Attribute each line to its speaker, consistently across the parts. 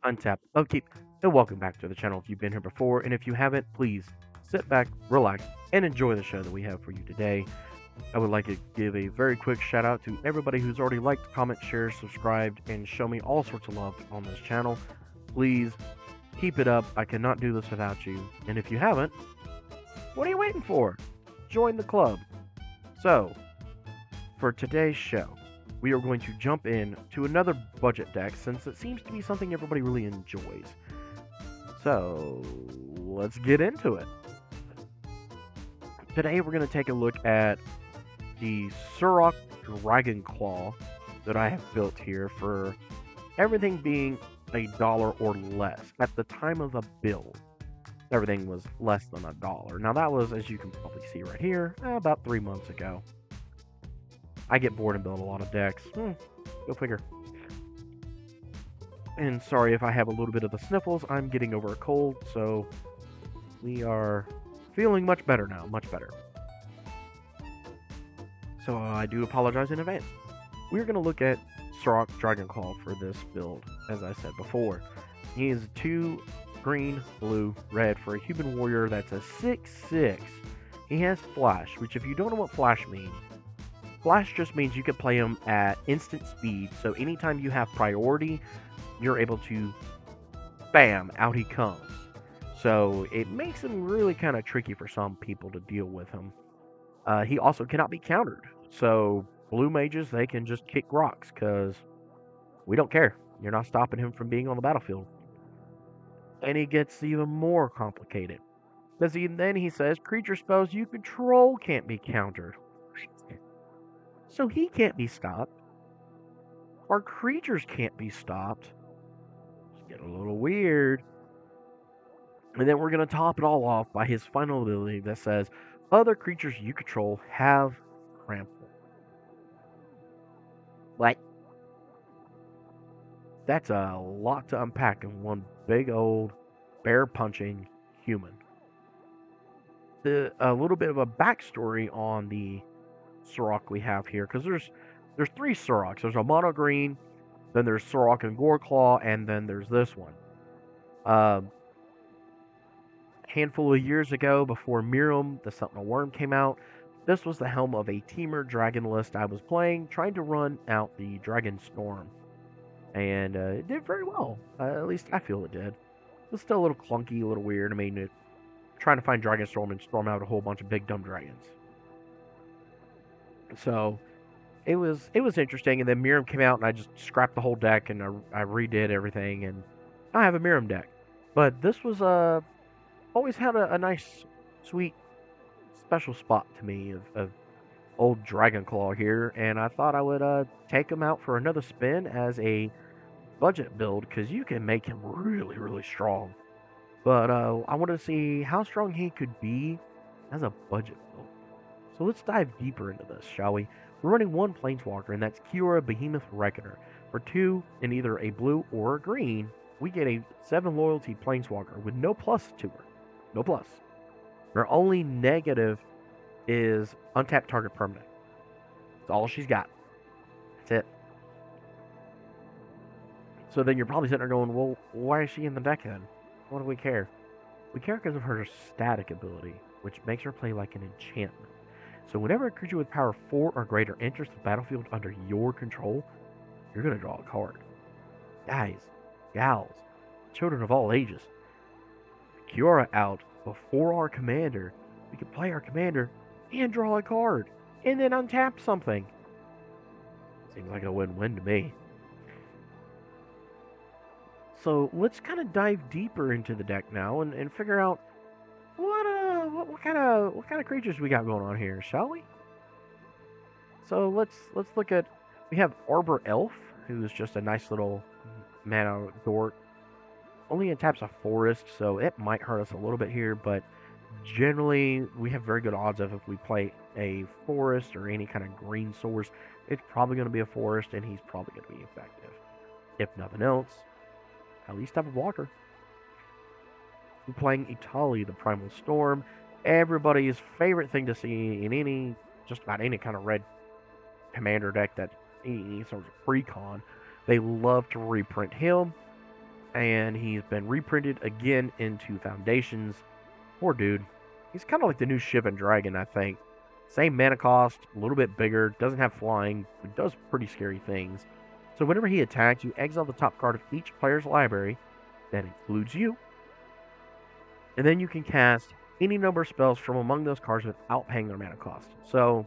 Speaker 1: untap, upkeep, and welcome back to the channel if you've been here before. And if you haven't, please sit back, relax, and enjoy the show that we have for you today. I would like to give a very quick shout out to everybody who's already liked, comment, shared, subscribed, and show me all sorts of love on this channel. Please keep it up. I cannot do this without you. And if you haven't, what are you waiting for? Join the club. So, for today's show, we are going to jump in to another budget deck since it seems to be something everybody really enjoys. So, let's get into it. Today, we're going to take a look at the Surrak Dragonclaw that I have built here for everything being $1 or less. At the time of the build, everything was less than $1. Now, that was, as you can probably see right here, about 3 months ago. I get bored and build a lot of decks. Go figure. And sorry if I have a little bit of the sniffles. I'm getting over a cold, so we are feeling much better now. Much better. So I do apologize in advance. We're going to look at Surrak Dragonclaw for this build, as I said before. He is 2 green, blue, red for a human warrior that's a 6/6. He has flash, which if you don't know what flash means, flash just means you can play him at instant speed, so anytime you have priority, you're able to, bam, out he comes. So it makes him really kind of tricky for some people to deal with him. He also cannot be countered, so blue mages, they can just kick rocks, because we don't care. You're not stopping him from being on the battlefield. And he gets even more complicated, because then he says, creature spells you control can't be countered. So he can't be stopped. Our creatures can't be stopped. It's getting a little weird. And then we're going to top it all off by his final ability that says, other creatures you control have trample. What? That's a lot to unpack in one big old bear-punching human. A little bit of a backstory on the Surrak we have here, because there's 3 Surraks. There's a mono green, then there's Surrak and Goreclaw, and then there's this one. Handful of years ago, before Miriam, the Sentinel Worm, came out, this was the helm of a Teamer Dragon list I was playing, trying to run out the Dragon Storm. And it did very well. At least I feel it did. It was still a little clunky, a little weird. I mean, trying to find Dragon Storm and storm out a whole bunch of big dumb dragons. So it was interesting. And then Miriam came out, and I just scrapped the whole deck, and I redid everything, and I have a Miriam deck. But this was always had a nice, sweet, special spot to me of old Dragonclaw here, and I thought I would take him out for another spin as a budget build, because you can make him really, really strong. But I wanted to see how strong he could be as a budget build. So let's dive deeper into this, shall we? We're running 1 Planeswalker, and that's Kiora Behemoth Reckoner. For 2 in either a blue or a green, we get a 7 loyalty Planeswalker with no plus to her. No plus. Her only negative is untapped target permanent. That's all she's got. That's it. So then you're probably sitting there going, well, why is she in the deck then? What do we care? We care because of her static ability, which makes her play like an enchantment. So whenever a creature with power 4 or greater enters the battlefield under your control, you're going to draw a card. Guys, gals, children of all ages, Kiora out before our commander, we can play our commander and draw a card, and then untap something. Seems like a win-win to me. So let's kind of dive deeper into the deck now and figure out what kind of creatures we got going on here, shall we? So let's look at, we have Arbor Elf, who's just a nice little mana dork. Only untaps a forest, so it might hurt us a little bit here, but generally we have very good odds of, if we play a forest or any kind of green source, it's probably going to be a forest, and he's probably going to be effective. If nothing else, at least have a blocker. We're playing Itali, the Primal Storm. Everybody's favorite thing to see in just about any kind of red commander deck that any sort of precon. They love to reprint him. and he's been reprinted again into Foundations. Poor dude. He's kind of like the new Shivan Dragon, I think. Same mana cost, a little bit bigger, doesn't have flying, but does pretty scary things. So whenever he attacks, you exile the top card of each player's library, that includes you, and then you can cast any number of spells from among those cards without paying their mana cost. So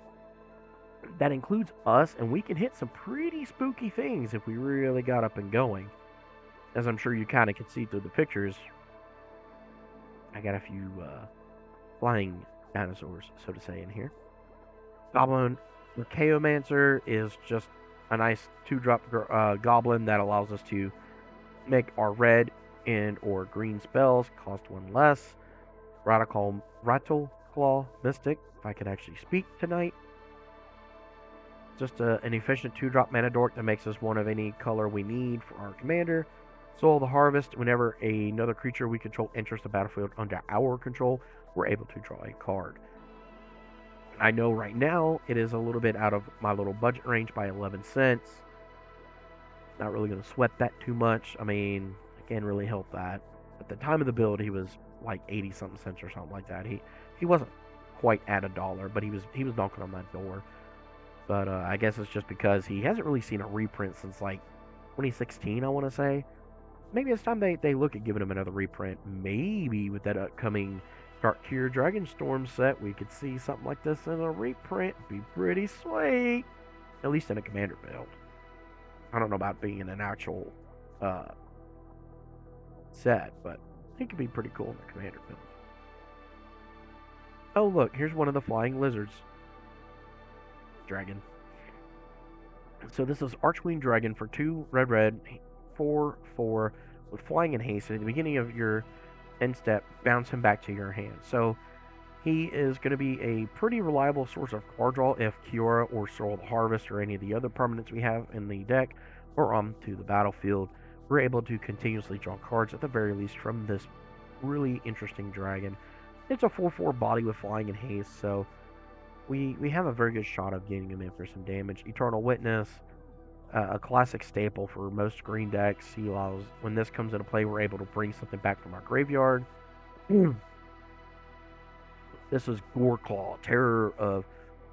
Speaker 1: that includes us, and we can hit some pretty spooky things if we really got up and going. As I'm sure you kind of can see through the pictures, I got a few flying dinosaurs, so to say, in here. Goblin Archaeomancer is just a nice 2-drop goblin that allows us to make our red and or green spells cost 1 less. Rattleclaw Mystic, if I could actually speak tonight. Just an efficient 2-drop mana dork that makes us one of any color we need for our commander. Soul of the Harvest, whenever another creature we control enters the battlefield under our control, we're able to draw a card. I know right now it is a little bit out of my little budget range by 11 cents. Not really going to sweat that too much. I mean, I can't really help that. At the time of the build, he was like 80 something cents or something like that. He wasn't quite at $1, but he was knocking on that door. But I guess it's just because he hasn't really seen a reprint since like 2016, I want to say. Maybe it's time they look at giving him another reprint. Maybe with that upcoming Darktear Dragonstorm set, we could see something like this in a reprint. Be pretty sweet. At least in a commander build. I don't know about being in an actual set, but I think it'd be pretty cool in the commander build. Oh, look, here's one of the flying lizards. Dragon. So this is Archwing Dragon for 2 red, 4/4 with flying and haste. At the beginning of your end step, bounce him back to your hand. So he is going to be a pretty reliable source of card draw if Kiora or Soul of the Harvest or any of the other permanents we have in the deck are onto the battlefield. We're able to continuously draw cards at the very least from this really interesting dragon. It's a 4/4 body with flying and haste, so we have a very good shot of getting him in for some damage. Eternal Witness, a classic staple for most green decks. He allows, when this comes into play, we're able to bring something back from our graveyard. This is Goreclaw, Terror of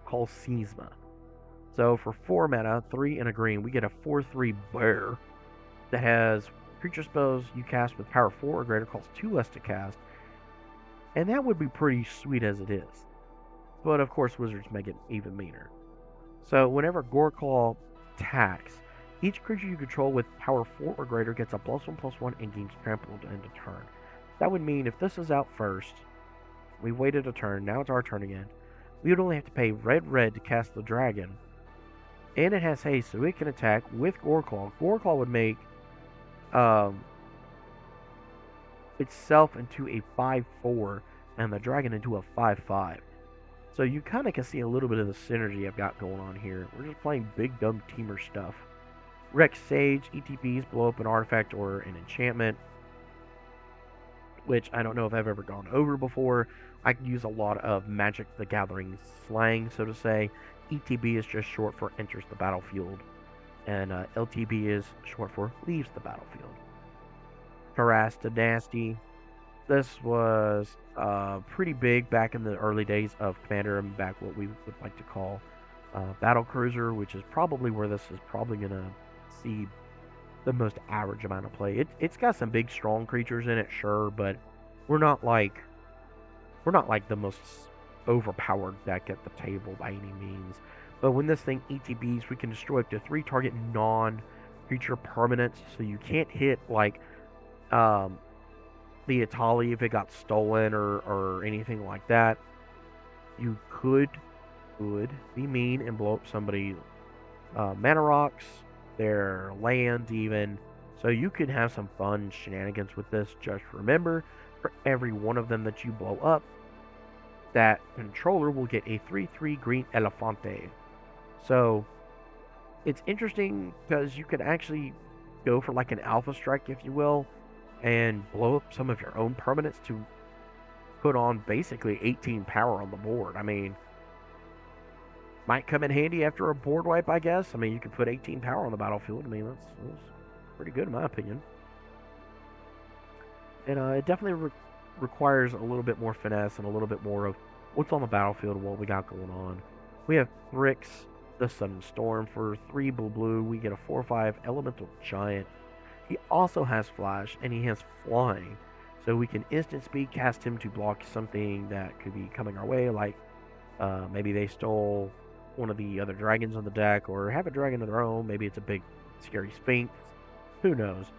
Speaker 1: Kalsizma. So for 4 mana, 3 and a green, we get a 4/3 bear that has creature spells you cast with power 4 or greater costs 2 less to cast. And that would be pretty sweet as it is. But of course, wizards make it even meaner. So whenever Goreclaw attacks, each creature you control with power 4 or greater gets a +1/+1 and gains trampled end of turn. That would mean if this is out first, we waited a turn, now it's our turn again. We would only have to pay red to cast the dragon. And it has haste, so it can attack with Goreclaw. Goreclaw would make itself into a 5/4 and the dragon into a 5/5. So you kind of can see a little bit of the synergy I've got going on here. We're just playing big dumb teamer stuff. Rex Sage, ETBs, blow up an artifact or an enchantment, which I don't know if I've ever gone over before. I can use a lot of Magic the Gathering slang, so to say. ETB is just short for enters the battlefield, and LTB is short for leaves the battlefield. Harass the Nasty. This was pretty big back in the early days of Commander, and back what we would like to call Battle Cruiser, which is probably where this is probably going to see the most average amount of play. It's got some big, strong creatures in it, sure, but we're not like the most overpowered deck at the table by any means. But when this thing ETBs, we can destroy up to 3 target non-creature permanents, so you can't hit like the Atali if it got stolen or anything like that. You could be mean and blow up somebody mana rocks, their land even. So you can have some fun shenanigans with this. Just remember, for every one of them that you blow up, that controller will get a 3/3 green Elefante. So it's interesting because you could actually go for like an alpha strike, if you will, and blow up some of your own permanents to put on basically 18 power on the board. I mean, might come in handy after a board wipe, I guess. I mean, you could put 18 power on the battlefield. I mean, that's pretty good in my opinion. And it definitely requires a little bit more finesse and a little bit more of what's on the battlefield and what we got going on. We have Thrix, the Sudden Storm. For 3 blue blue, we get a 4/5 Elemental Giant. He also has Flash and he has Flying. So we can instant speed cast him to block something that could be coming our way, like maybe they stole one of the other dragons on the deck or have a dragon of their own. Maybe it's a big, scary Sphinx. Who knows?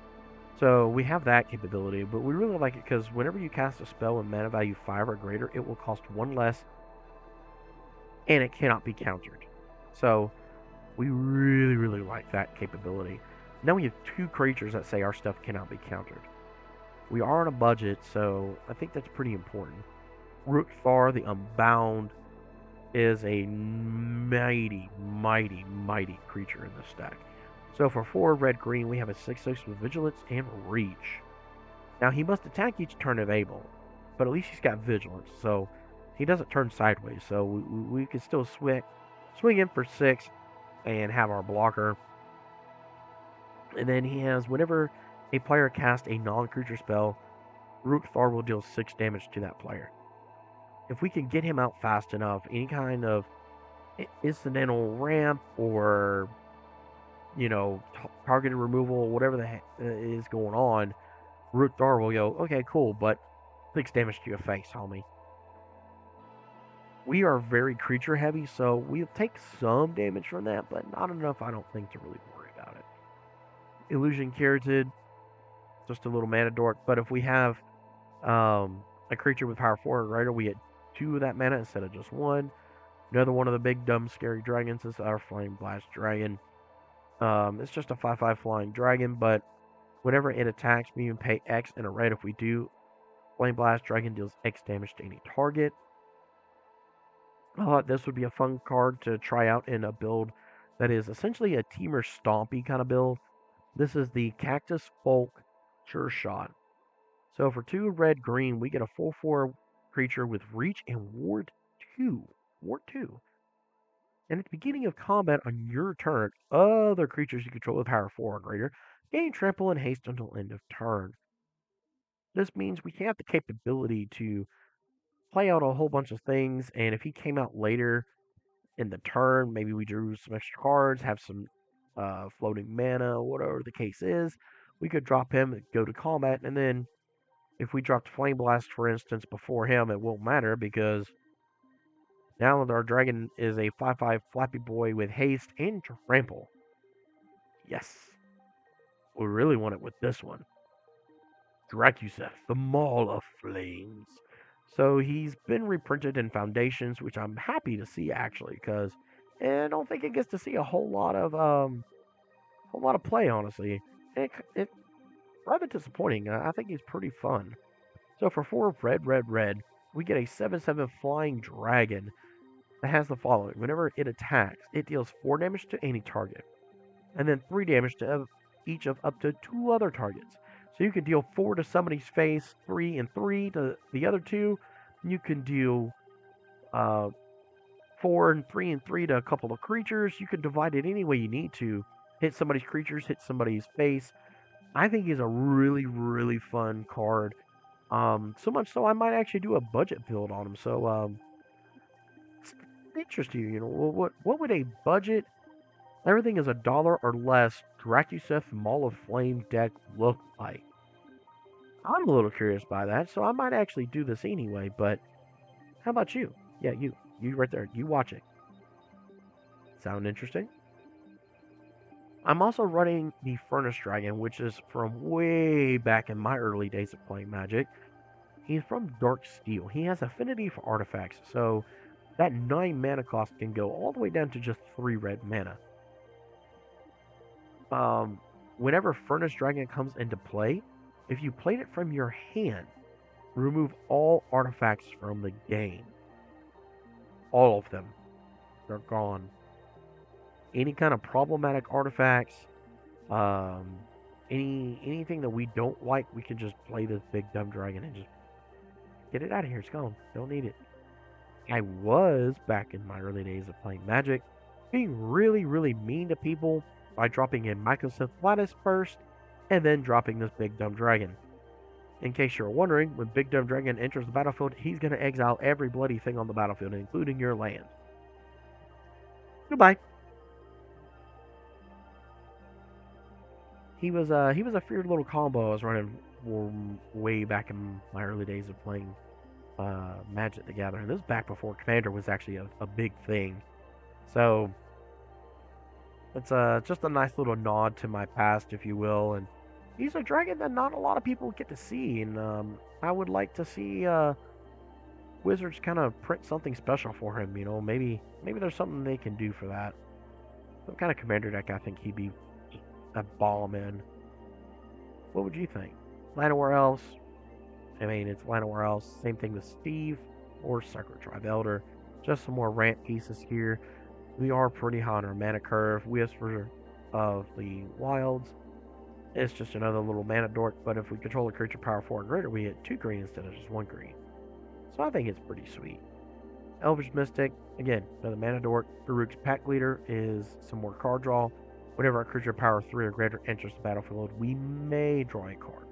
Speaker 1: So we have that capability, but we really like it because whenever you cast a spell with mana value 5 or greater, it will cost 1 less and it cannot be countered. So we really, really like that capability. Now we have 2 creatures that say our stuff cannot be countered. We are on a budget, so I think that's pretty important. Root Thar, the Unbound, is a mighty, mighty, mighty creature in this deck. So for 4 red green, we have a 6/6 with Vigilance and Reach. Now he must attack each turn if able, but at least he's got Vigilance, so he doesn't turn sideways. So we can still swing in for 6 and have our blocker. And then he has whenever a player casts a non-creature spell, Root Thar will deal 6 damage to that player. If we can get him out fast enough, any kind of incidental ramp or targeted removal, whatever the heck is going on, Root Thar will go, okay, cool, but 6 damage to your face, homie. We are very creature heavy, so we'll take some damage from that, but not enough, I don't think, to really worry about it. Illusion Keratin, just a little mana dork, but if we have a creature with power 4 or greater, we get 2 of that mana instead of just 1. Another one of the big, dumb, scary dragons is our Flame Blast Dragon. It's just a 5/5 flying dragon, but whenever it attacks, we can pay X and a red. If we do, Flame Blast Dragon deals X damage to any target. This would be a fun card to try out in a build that is essentially a Teamer Stompy kind of build. This is the Cactus Folk Sure Shot. So for 2 red green, we get a 4/4 creature with Reach and Ward 2. Ward 2. And at the beginning of combat on your turn, other creatures you control with power 4 or greater gain trample and haste until end of turn. This means we have the capability to play out a whole bunch of things, and if he came out later in the turn, maybe we drew some extra cards, have some floating mana, whatever the case is, we could drop him, go to combat, and then if we dropped Flame Blast, for instance, before him, it won't matter because now our dragon is a 5/5 Flappy Boy with haste and trample. Yes, we really want it with this one. Dracusa, the Maul of Flames. So he's been reprinted in Foundations, which I'm happy to see actually, because I don't think it gets to see a whole lot of play, honestly. It's rather disappointing. I think he's pretty fun. So for 4 red, red, red, we get a 7/7 Flying Dragon that has the following. Whenever it attacks, it deals 4 damage to any target, and then 3 damage to each of up to 2 other targets. So you can deal 4 to somebody's face, 3 and 3 to the other 2. You can deal 4 and 3 and 3 to a couple of creatures. You can divide it any way you need to. Hit somebody's creatures, hit somebody's face. I think he's a really, really fun card. So much so I might actually do a budget build on him. So it's interesting. What would a budget? Everything is $1 or less. Dracusa Maul of Flame deck look like? I'm a little curious by that, so I might actually do this anyway. But how about you? Yeah, you right there. You watch it. Sound interesting? I'm also running the Furnace Dragon, which is from way back in my early days of playing Magic. He's from Dark Steel. He has affinity for artifacts, so that 9 mana cost can go all the way down to just 3 red mana. Whenever Furnace Dragon comes into play, if you played it from your hand, remove all artifacts from the game. All of them. They're gone. Any kind of problematic artifacts, anything that we don't like, we can just play this big dumb dragon and just get it out of here. It's gone. Don't need it. I was, back in my early days of playing Magic, being really, really mean to people by dropping in Mycosynth Lattice first, and then dropping this big dumb dragon. In case you're wondering, when Big Dumb Dragon enters the battlefield, he's going to exile every bloody thing on the battlefield, including your land. Goodbye. He was a feared little combo I was running way back in my early days of playing Magic the Gathering. This was back before Commander was actually a big thing. So it's just a nice little nod to my past, if you will. And he's a dragon that not a lot of people get to see, and I would like to see Wizards kind of print something special for him. You know, maybe there's something they can do for that. Some kind of Commander deck I think he'd be a bomb in. What would you think? Llanowar Elves. I mean, it's Llanowar Elves. Same thing with Steve or Sacred Tribe Elder. Just some more rant pieces here. We are pretty high on our mana curve. Whisper of the Wilds. It's just another little mana dork, but if we control a creature power 4 or greater, we get 2 green instead of just 1 green. So I think it's pretty sweet. Elvish Mystic, again, another mana dork. Farouk's Pack Leader is some more card draw. Whenever a creature power 3 or greater enters the battlefield, we may draw a card.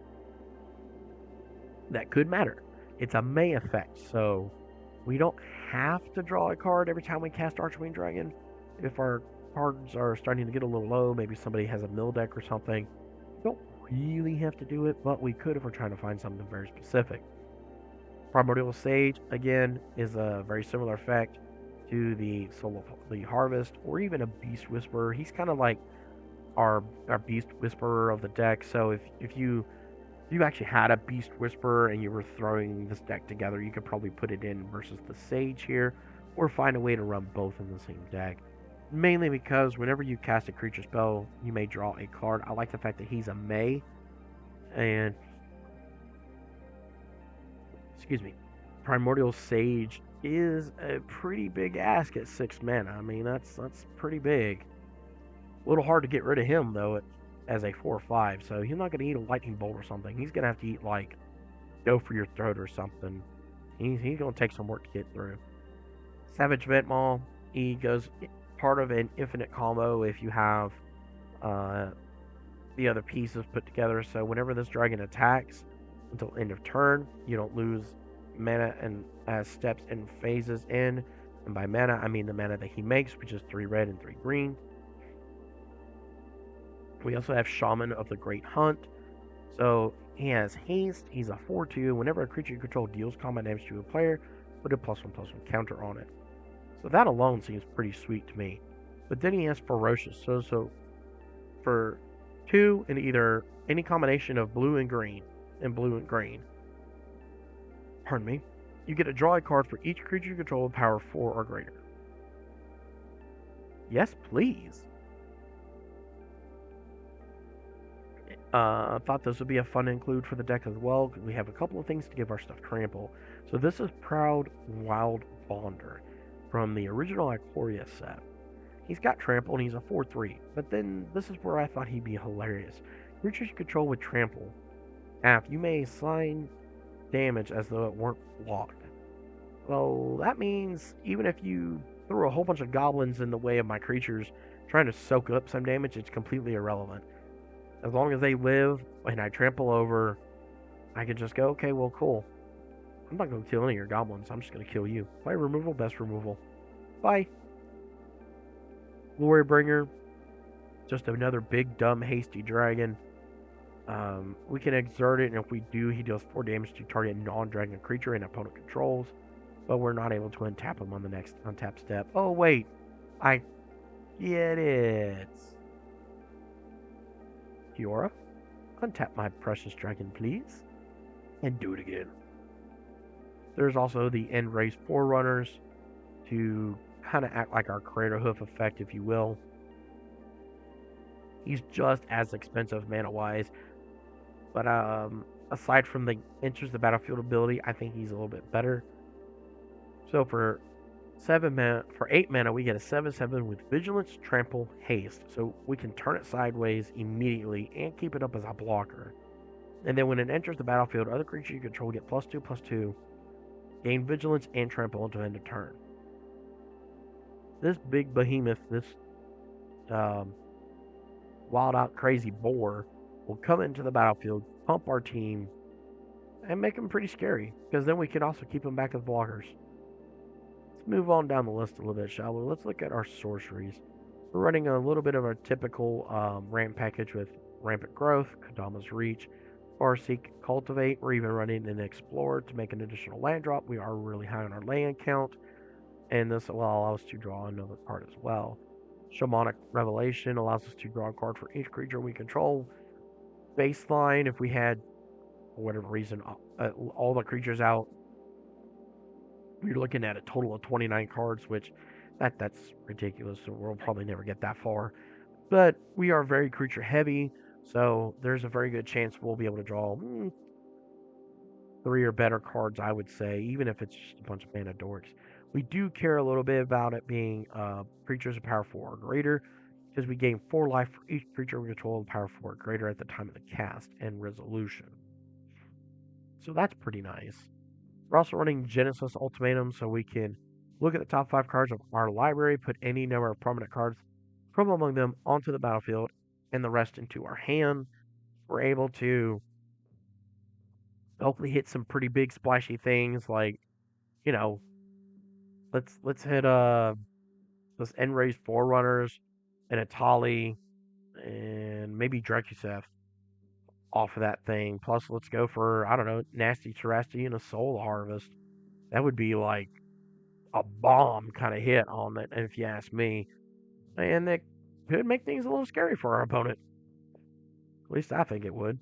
Speaker 1: That could matter. It's a may effect, so we don't have to draw a card every time we cast Archwing Dragon. If our cards are starting to get a little low, maybe somebody has a mill deck or something, we don't really have to do it, but we could if we're trying to find something very specific. Primordial Sage, again, is a very similar effect to the Soul of the Harvest, or even a Beast Whisperer. He's kind of like our Beast Whisperer of the deck, so if you actually had a Beast Whisperer and you were throwing this deck together, you could probably put it in versus the Sage here, or find a way to run both in the same deck. Mainly because whenever you cast a creature spell, you may draw a card. I like the fact that he's a May, and excuse me, Primordial Sage is a pretty big ask at 6 mana. I mean, that's pretty big. A little hard to get rid of him though as a 4/5. So he's not going to eat a lightning bolt or something. He's going to have to eat like go for your throat or something. He's going to take some work to get through. Savage Vent Maul. He goes part of an infinite combo if you have the other pieces put together. So whenever this dragon attacks until end of turn, you don't lose mana and as steps and phases in. And by mana, I mean the mana that he makes, which is 3 red and 3 green. We also have Shaman of the Great Hunt. So he has haste. He's a 4/2. Whenever a creature you control deals combat damage to a player, put a +1/+1 counter on it. So that alone seems pretty sweet to me. But then he has Ferocious. So for 2 in either any combination of blue and green, pardon me, you get to draw a card for each creature you control with power 4 or greater. Yes, please. I thought this would be a fun include for the deck as well, because we have a couple of things to give our stuff trample. So this is Proud Wild Bonder from the original Ikoria set. He's got trample and he's a 4/3, but then this is where I thought he'd be hilarious. Creatures you control with trample. You may assign damage as though it weren't blocked. Well, that means even if you throw a whole bunch of goblins in the way of my creatures trying to soak up some damage, it's completely irrelevant. As long as they live and I trample over, I can just go, okay, well, cool. I'm not going to kill any of your goblins. I'm just going to kill you. Play removal, best removal. Bye. Glorybringer. Just another big, dumb, hasty dragon. We can exert it, and if we do, he deals 4 damage to target non-dragon creature and opponent controls. But we're not able to untap him on the next untap step. Oh, wait. I get it. Kiora, untap my precious dragon, please. And do it again. There's also the End Race Forerunners to kind of act like our Crater Hoof effect, if you will. He's just as expensive mana-wise. But aside from the enters the battlefield ability, I think he's a little bit better. So for 8 mana, we get a 7/7 with Vigilance, Trample, Haste. So we can turn it sideways immediately and keep it up as a blocker. And then when it enters the battlefield, other creatures you control get +2/+2, gain Vigilance and Trample until end of turn. This big behemoth, this wild out crazy boar, will come into the battlefield, pump our team, and make them pretty scary, because then we can also keep them back as blockers. Let's move on down the list a little bit, shall we? Let's look at our sorceries. We're running a little bit of our typical ramp package with Rampant Growth, Kodama's Reach, Farseek, Cultivate. We're even running an Explorer to make an additional land drop. We are really high on our land count, and this will allow us to draw another card as well. Shamanic Revelation allows us to draw a card for each creature we control. Baseline, if we had, for whatever reason, all the creatures out, we're looking at a total of 29 cards, which that's ridiculous. So we'll probably never get that far. But we are very creature heavy, so there's a very good chance we'll be able to draw 3 or better cards, I would say, even if it's just a bunch of mana dorks. We do care a little bit about it being creatures of power 4 or greater, because we gain 4 life for each creature we control of power 4 or greater at the time of the cast and resolution. So that's pretty nice. We're also running Genesis Ultimatum, so we can look at the top 5 cards of our library, put any number of permanent cards from among them onto the battlefield, and the rest into our hand. We're able to hopefully hit some pretty big splashy things, like, you know, let's hit those Enray's Forerunners and a Tali and maybe Dracusath off of that thing. Plus, let's go for, I don't know, Nasty Terasti and a Soul Harvest. That would be like a bomb kind of hit on it, if you ask me. And that could make things a little scary for our opponent. At least I think it would.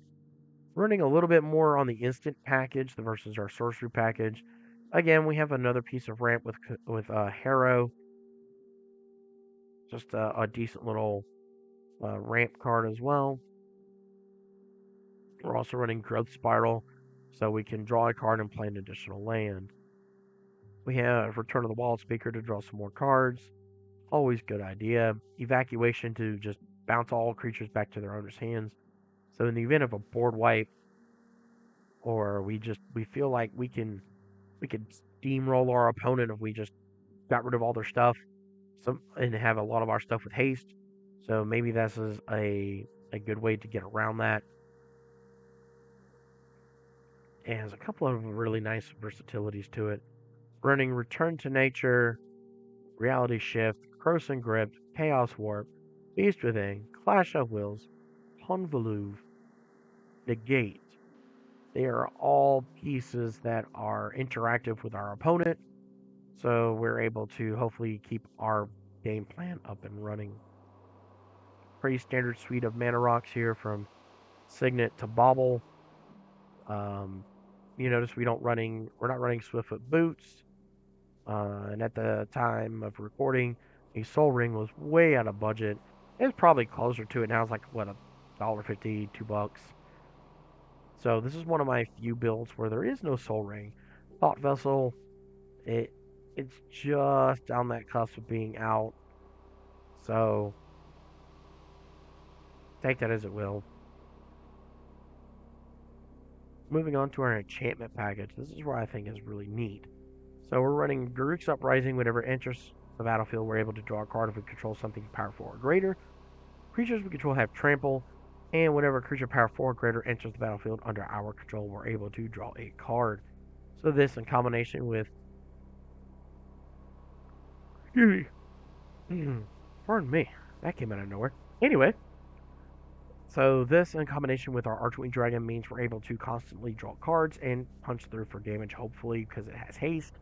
Speaker 1: Running a little bit more on the instant package versus our sorcery package. Again, we have another piece of ramp with Harrow. Just a decent little ramp card as well. We're also running Growth Spiral, so we can draw a card and play an additional land. We have Return of the Wild Speaker to draw some more cards. Always good idea. Evacuation to just bounce all creatures back to their owner's hands. So in the event of a board wipe, or we feel like we can steamroll our opponent if we just got rid of all their stuff, and have a lot of our stuff with haste. So maybe this is a good way to get around that. It has a couple of really nice versatilities to it. Running Return to Nature, Reality Shift, Krosan Grip, Chaos Warp, Beast Within, Clash of Wills, Convolute, Negate. They are all pieces that are interactive with our opponent, so we're able to hopefully keep our game plan up and running. Pretty standard suite of mana rocks here, from Signet to Bauble. You notice we're not running Swiftfoot Boots. And at the time of recording, a Soul Ring was way out of budget. It's probably closer to it now. It's like, what, $1.50, $2. So this is one of my few builds where there is no Soul Ring. Thought Vessel, it's just on that cusp of being out. So take that as it will. Moving on to our enchantment package. This is where I think is really neat. So we're running Garruk's Uprising. Whenever it enters the battlefield, we're able to draw a card if we control something powerful or greater. Creatures we control have trample, and whenever a creature power 4 or greater enters the battlefield under our control, we're able to draw a card. So this, in combination with, pardon me, that came out of nowhere. Anyway, so this, in combination with our Archwing Dragon, means we're able to constantly draw cards and punch through for damage, hopefully, because it has haste.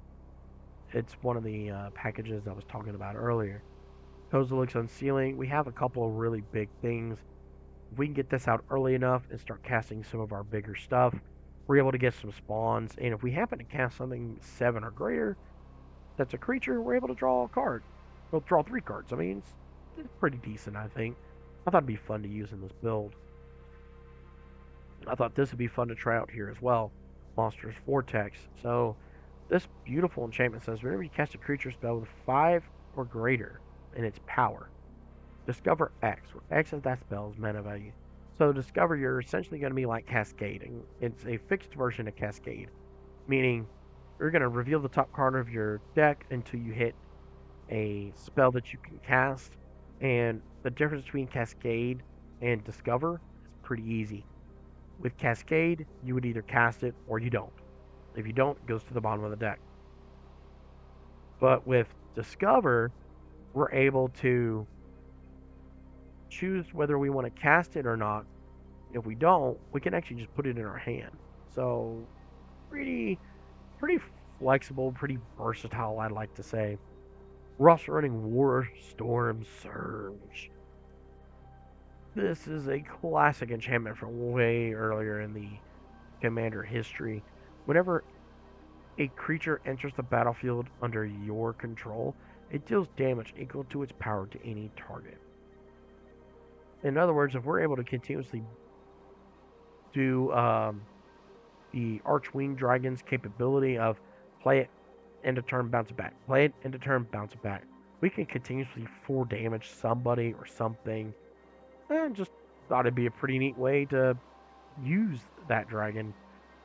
Speaker 1: It's one of the packages I was talking about earlier. Kozilek's Unsealing. We have a couple of really big things. If we can get this out early enough and start casting some of our bigger stuff, we're able to get some spawns. And if we happen to cast something 7 or greater that's a creature, we're able to draw a card. We'll draw 3 cards. I mean, it's pretty decent, I think. I thought it'd be fun to use in this build. I thought this would be fun to try out here as well. Monstrous Vortex. So this beautiful enchantment says whenever you cast a creature spell with 5 or greater in its power, discover X, where X is that spell's mana value. So discover, you're essentially going to be like Cascading. It's a fixed version of Cascade, meaning you're going to reveal the top card of your deck until you hit a spell that you can cast. And the difference between Cascade and Discover is pretty easy. With Cascade, you would either cast it or you don't. If you don't, it goes to the bottom of the deck. But with Discover, we're able to choose whether we want to cast it or not. If we don't, we can actually just put it in our hand. So pretty flexible, pretty versatile, I'd like to say. We're also running War Storm Surge. This is a classic enchantment from way earlier in the Commander history. Whenever a creature enters the battlefield under your control, it deals damage equal to its power to any target. In other words, if we're able to continuously do the Archwing Dragon's capability of play it, end of turn, bounce it back, play it, end of turn, bounce it back, we can continuously 4 damage somebody or something. And just thought it'd be a pretty neat way to use that dragon.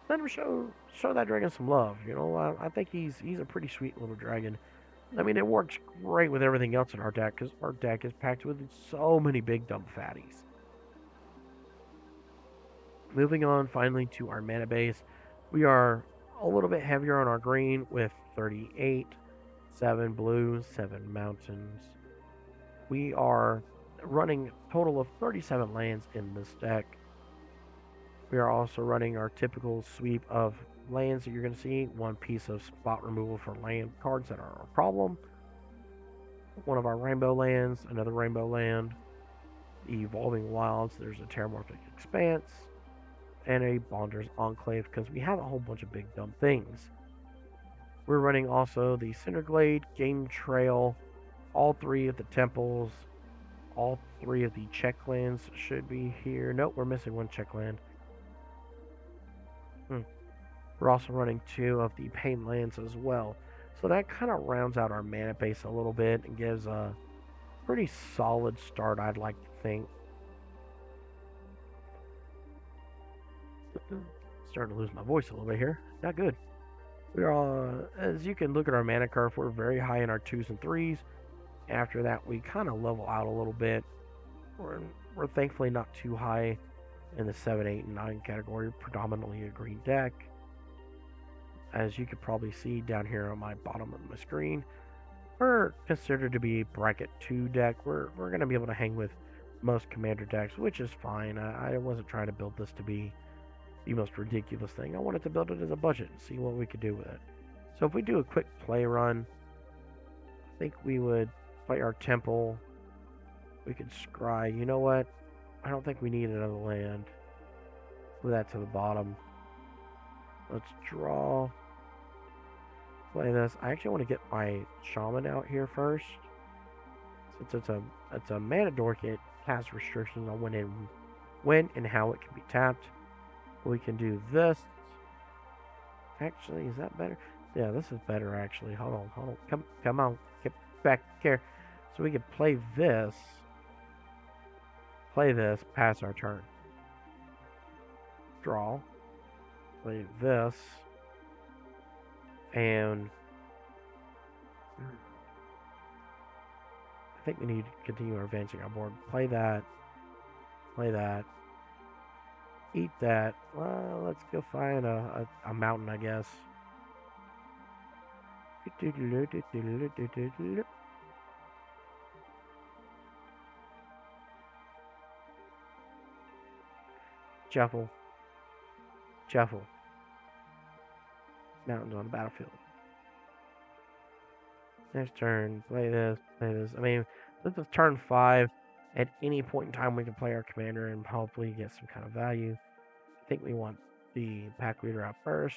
Speaker 1: Let him show that dragon some love. You know, I think he's a pretty sweet little dragon. I mean, it works great with everything else in our deck because our deck is packed with so many big dumb fatties. Moving on finally to our mana base, we are a little bit heavier on our green with 38, 7 blue, 7 mountains. We are running a total of 37 lands in this deck. We are also running our typical sweep of lands that you're going to see. One piece of spot removal for land cards that are a problem. One of our rainbow lands, another rainbow land. Evolving Wilds, there's a Terramorphic Expanse, and a Bonder's Enclave because we have a whole bunch of big dumb things. We're running also the Cinderglade, Game Trail, all 3 of the temples, all 3 of the check lands should be here. Nope, we're missing 1 check land. We're also running 2 of the pain lands as well. So that kind of rounds out our mana base a little bit and gives a pretty solid start, I'd like to think. Starting to lose my voice a little bit here. Not good. We are, as you can look at our mana curve, we're very high in our 2s and 3s. After that, we kind of level out a little bit. We're thankfully not too high in the 7, 8, and 9 category, predominantly a green deck. As you could probably see down here on my bottom of my screen, we're considered to be bracket 2 deck. We're going to be able to hang with most commander decks, which is fine. I wasn't trying to build this to be the most ridiculous thing. I wanted to build it as a budget and see what we could do with it. So if we do a quick play run, I think we would play our temple. We could scry. You know what? I don't think we need another land. Move that to the bottom. Let's draw. Play this. I actually want to get my shaman out here first. Since it's a mana dork, it has restrictions on when and how it can be tapped. We can do this. Actually, is that better? Yeah, this is better actually. Hold on. Come on. Get back here. So we can play this, pass our turn. Draw. Play this. And I think we need to continue advancing our board. Play that. Play that. Eat that. Well, let's go find a mountain, I guess. Shuffle. Shuffle. Mountains on the battlefield. Next turn, play this, play this. I mean, this is turn 5. At any point in time, we can play our commander and hopefully get some kind of value. I think we want the pack leader out first.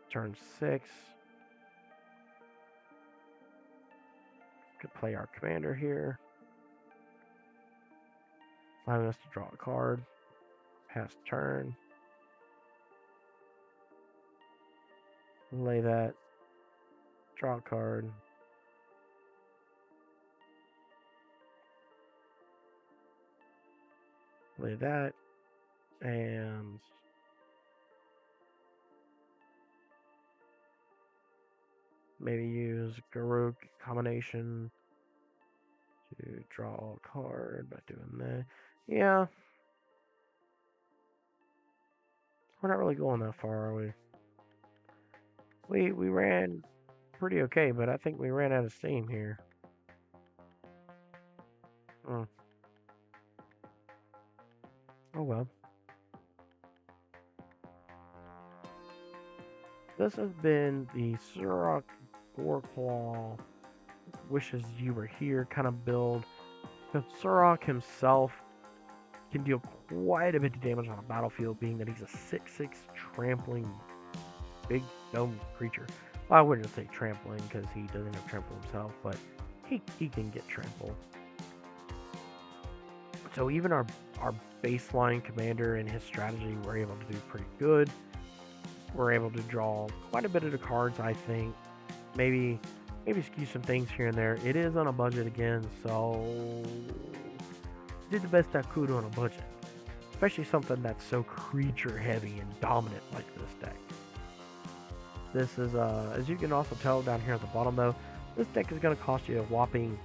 Speaker 1: Turn 6. Could play our commander here. Allowing us to draw a card. Pass turn. Lay that. Draw a card. Lay that. And maybe use Garuk combination to draw a card by doing that. Yeah. We're not really going that far, are we? We ran pretty okay, but I think we ran out of steam here. Mm. Oh well. This has been the Surrak Dragonclaw wishes you were here kind of build. Because Surrak himself can deal quite a bit of damage on a battlefield, being that he's a 6/6 trampling big dome creature. Well, I wouldn't say trampling because he doesn't have trample himself, but he can get trample. So even our baseline commander and his strategy, we're able to do pretty good. We're able to draw quite a bit of the cards, I think. Maybe skew some things here and there. It is on a budget again, so did the best I could on a budget. Especially something that's so creature heavy and dominant like this deck. This is, as you can also tell down here at the bottom though, this deck is going to cost you a whopping,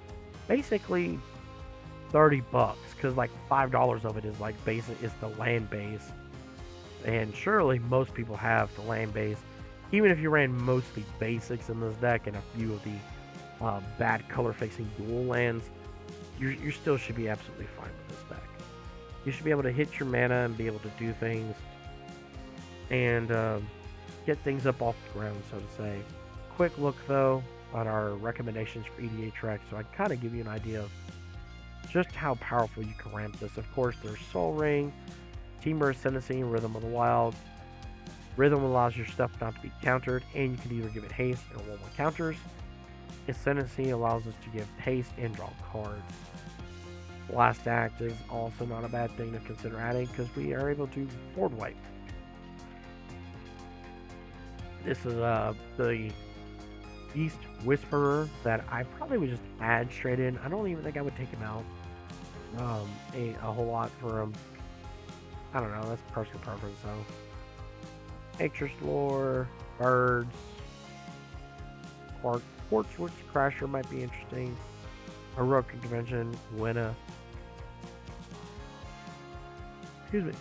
Speaker 1: basically, $30, because like $5 of it is like basic, is the land base. And surely most people have the land base. Even if you ran mostly basics in this deck and a few of the bad color facing dual lands, you still should be absolutely fine with this deck. You should be able to hit your mana and be able to do things and get things up off the ground, so to say. Quick look though on our recommendations for EDA tracks, so I kind of give you an idea of just how powerful you can ramp this. Of course, there's Soul Ring, Teamer Ascendancy, and Rhythm of the Wild. Rhythm allows your stuff not to be countered, and you can either give it haste or 1/1 counters. Ascendancy allows us to give haste and draw cards. Last Act is also not a bad thing to consider adding because we are able to board wipe. This is the Beast Whisperer that I probably would just add straight in. I don't even think I would take him out a whole lot for him. I don't know, that's personal preference though. Nature's Lore, Birds, Quartzworks Crasher might be interesting. Heroic Convention, Winna. Excuse me.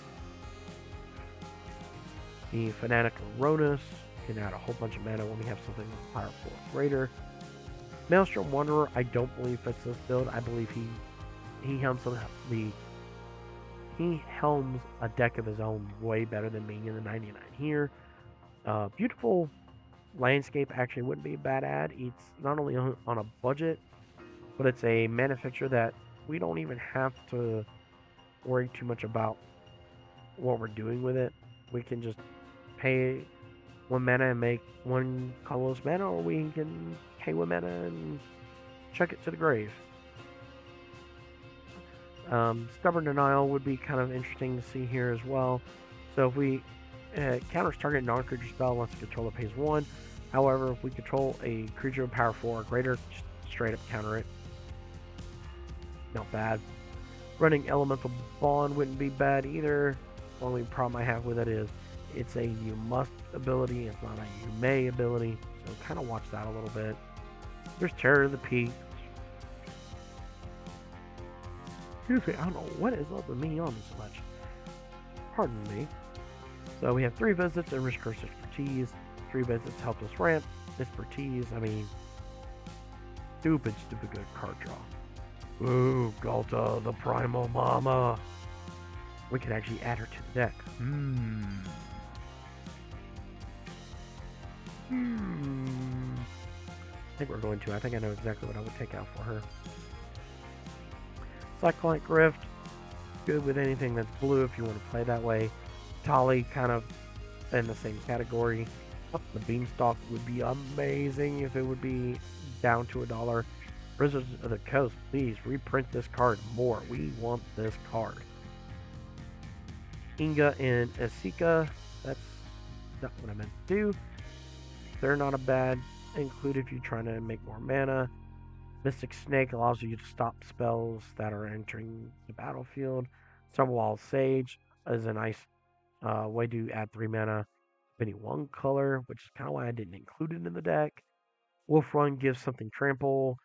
Speaker 1: The Fanatic Aronis can add a whole bunch of mana when we have something powerful or greater. Maelstrom Wanderer, I don't believe fits this build. I believe he helms a deck of his own way better than me in the 99 here. Beautiful Landscape actually wouldn't be a bad add. It's not only on a budget, but it's a mana fixture that we don't even have to worry too much about what we're doing with it. We can just pay 1 mana and make 1 colorless mana, or we can pay 1 mana and chuck it to the grave. Stubborn Denial would be kind of interesting to see here as well. So if we counters target non-creature spell once the controller pays 1. However, if we control a creature of power 4 or greater, straight up counter it. Not bad. Running Elemental Bond wouldn't be bad either. The only problem I have with it is it's a you must ability, it's not a you may ability. So kind of watch that a little bit. There's Terror of the Peak. Excuse me, I don't know what is up with me on this much. Pardon me. So we have 3 visits and Rich Curse Expertise. 3 visits help us ramp. Expertise, I mean, stupid good card draw. Ooh, Galta, the Primal Mama. We could actually add her to the deck. I think we're going to. I think I know exactly what I would take out for her. Cyclonic Rift. Good with anything that's blue if you want to play that way. Tali kind of in the same category. The Beanstalk would be amazing if it would be down to $1. Wizards of the Coast, please reprint this card more. We want this card. Inga and Esika, that's not what I meant to do. They're not a bad include if you're trying to make more mana. Mystic Snake allows you to stop spells that are entering the battlefield. Summerwall Sage is a nice way to add 3 mana any 1 color, which is kind of why I didn't include it in the deck. Wolf Run gives something trample.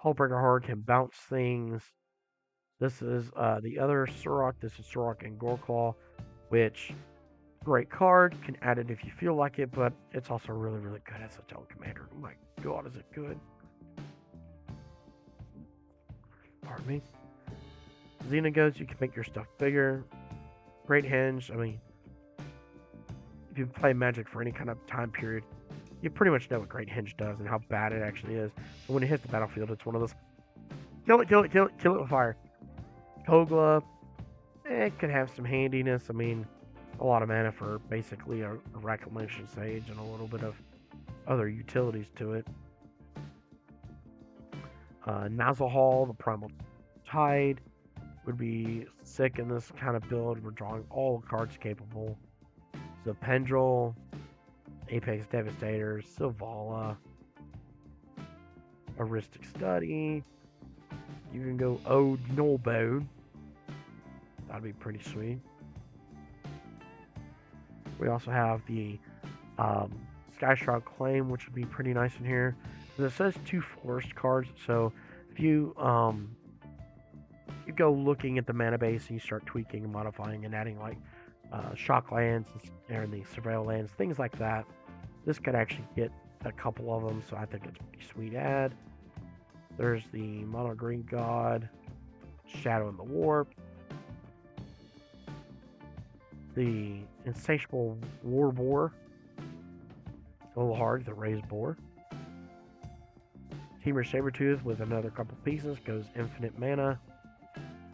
Speaker 1: Hullbreaker Horde can bounce things. This is the other Surrak. This is Surrak and Dragonclaw, which Great card, can add it if you feel like it, but it's also really, really good as a tone commander. Oh my god, is it good? Pardon me. Xena goes, you can make your stuff bigger. Great hinge. I mean, if you play Magic for any kind of time period, you pretty much know what Great Hinge does and how bad it actually is. So when it hits the battlefield, it's one of those kill it, kill it, kill it, kill it with fire. Kogla, it could have some handiness. I mean, a lot of mana for basically a Reclamation Sage and a little bit of other utilities to it. Nozzle Hall, the Primal Tide, would be sick in this kind of build. We're drawing all cards capable. So Pendril, Apex Devastator, Silvala, Aristic Study. You can go Ode Nullbone. That'd be pretty sweet. We also have the Skyshroud Claim, which would be pretty nice in here. It says 2 forest cards, so if you go looking at the mana base and you start tweaking and modifying and adding like shock lands and the surveil lands, things like that, this could actually get a couple of them, so I think it's a pretty sweet add. There's the Mono Green God, Shadow in the Warp, the Insatiable War Boar, a little hard, the Raised Boar. Teamer Sabertooth with another couple pieces goes infinite mana,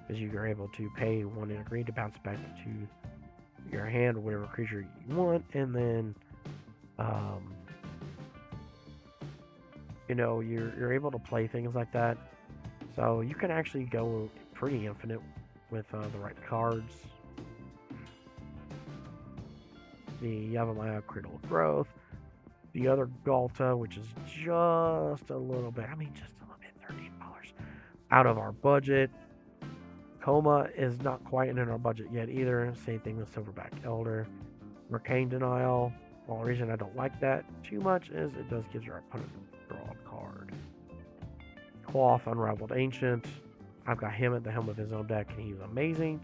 Speaker 1: as you are able to pay 1 in a green to bounce back to your hand or whatever creature you want, and then you're able to play things like that. So you can actually go pretty infinite with the right cards. The Yavimaya Critical Growth. The other Galta, which is just a little bit, $13 out of our budget. Coma is not quite in our budget yet either. Same thing with Silverback Elder. Arcane Denial. Well, the reason I don't like that too much is it does give your opponent a draw a card. Cloth Unraveled Ancient. I've got him at the helm of his own deck, and he's amazing.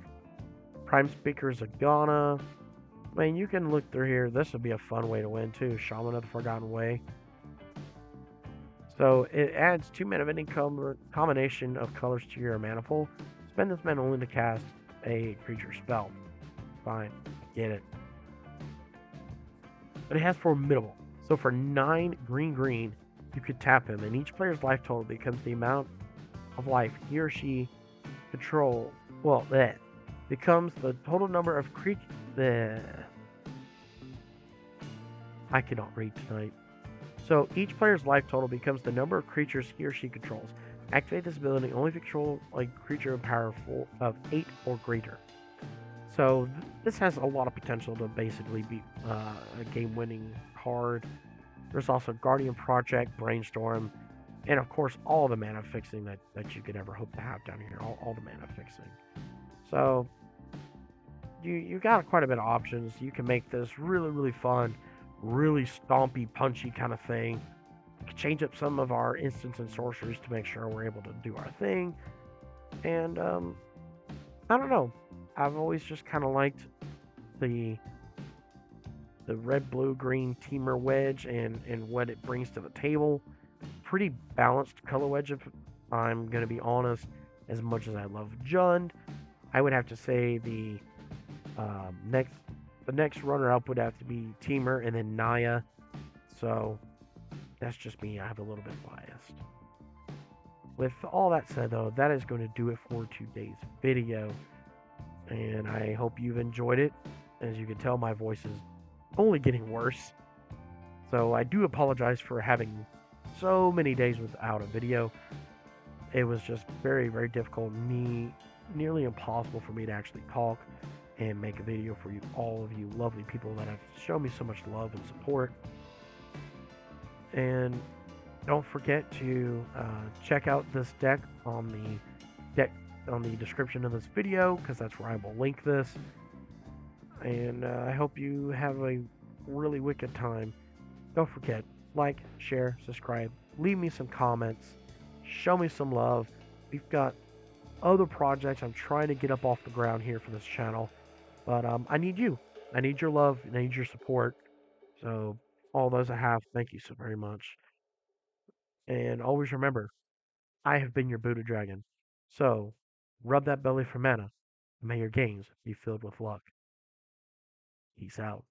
Speaker 1: Prime Speaker Zagana. I mean, you can look through here. This would be a fun way to win, too. Shaman of the Forgotten Way. So, it adds 2 mana of any combination of colors to your mana pool. Spend this mana only to cast a creature spell. Fine. Get it. But it has Formidable. So, for 9 green, you could tap him, and each player's life total becomes the amount of life he or she controls. Well, that becomes the total number of creatures. I cannot read tonight. So each player's life total becomes the number of creatures he or she controls. Activate this ability only if you control a creature of power of 8 or greater. So this has a lot of potential to basically be a game-winning card. There's also Guardian Project, Brainstorm, and of course all the mana fixing that you could ever hope to have down here. All the mana fixing. So you got quite a bit of options. You can make this really, really fun, really stompy, punchy kind of thing. You can change up some of our instants and sorceries to make sure we're able to do our thing. And I don't know. I've always just kind of liked the red, blue, green teamer wedge and what it brings to the table. Pretty balanced color wedge, if I'm going to be honest. As much as I love Jund, I would have to say the next runner-up would have to be Teamer and then Naya. So that's just me. I have a little bit biased. With all that said, though, that is going to do it for today's video. And I hope you've enjoyed it. As you can tell, my voice is only getting worse. So I do apologize for having so many days without a video. It was just very, very difficult. Nearly impossible for me to actually talk and make a video for you, all of you lovely people that have shown me so much love and support. And don't forget to check out this deck on the description of this video, because that's where I will link this. And I hope you have a really wicked time. Don't forget, like, share, subscribe, leave me some comments, show me some love. We've got other projects I'm trying to get up off the ground here for this channel, but I need you. I need your love. I need your support. So, all those I have, thank you so very much. And always remember, I have been your Buddha Dragon. So, rub that belly for mana, and may your games be filled with luck. Peace out.